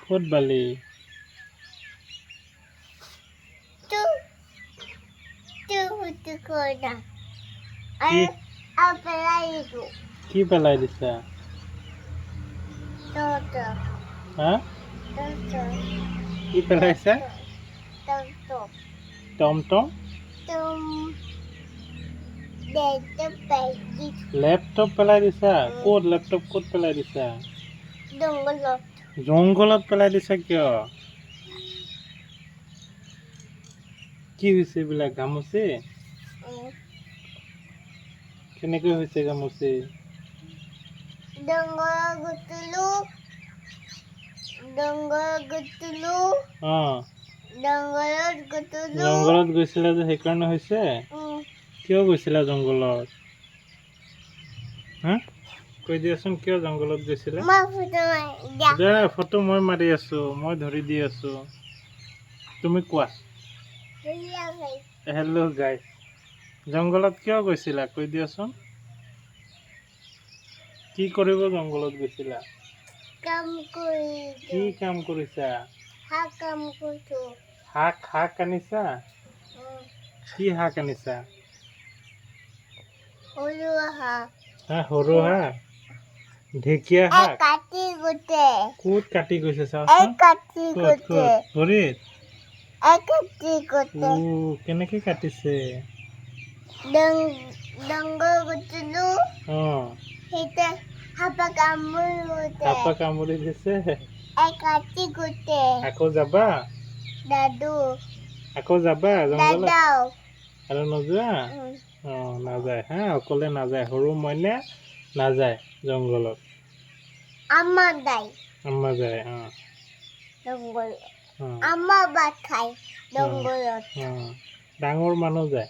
ক'ত বালি Tu tu tu kona. কি Apa itu? কি পেলাই দিছা Toto. হা Toto. কি পেলাইছা Toto. টমটম Tum. Dete pegi. লেপটপ পেলাই দিছা ক'ত লেপটপ ক'ত পেলাই দিছা Dongolot. জংঘলত পেলাই দিছা কিয় কি হৈছে এইবিলাক গামোচি কেনেকৈ হৈছে গামোচি Dongolot gutulu. Dongolot gutulu. অ Dongolot gutulu. জংঘলত গৈছিলা যে সেইকাৰণে হৈছে কিয় গৈছিলা জংঘলত হা কৈ দিয়াচোন কিয় জংঘলত গৈছিলা Ma foto ya. দে ফটো মই মাৰি আছো মই ধৰি দি আছো তুমি কোৱা Iya guys. হেল্ল' গাইছ জংঘলত কিয় গৈছিলা কৈ দিয়াচোন কি কৰিব জংঘলত গৈছিলা Kamu কি kudu. কাম কৰিছা Ha kamu kudu. শাক আনিছা কি শাক আনিছা Ulu ha. হা সৰু শাক ঢেকীয়া শাক Kati gute. ক'ত কাটি গৈছে চাওচোন Kati ক'ত gute. ক'ত ভৰিত Kati gute. কেনেকে কাটিছে Donggol gutulu. অ Hita hapa kamu gute. সাপে কামুৰি দিছে Kati gute. আকৌ যাবা Dadu. আকৌ যাবা জংঘলত Dadau. আৰু নোযোৱা অ নাযায় হা অকলে নাযায় সৰু মইনা নাযায় জংঘলত Amadai. আম্মা যায় অ Donggol. অ Amma bakai. Donggolot. অ ডাঙৰ মানুহ যায়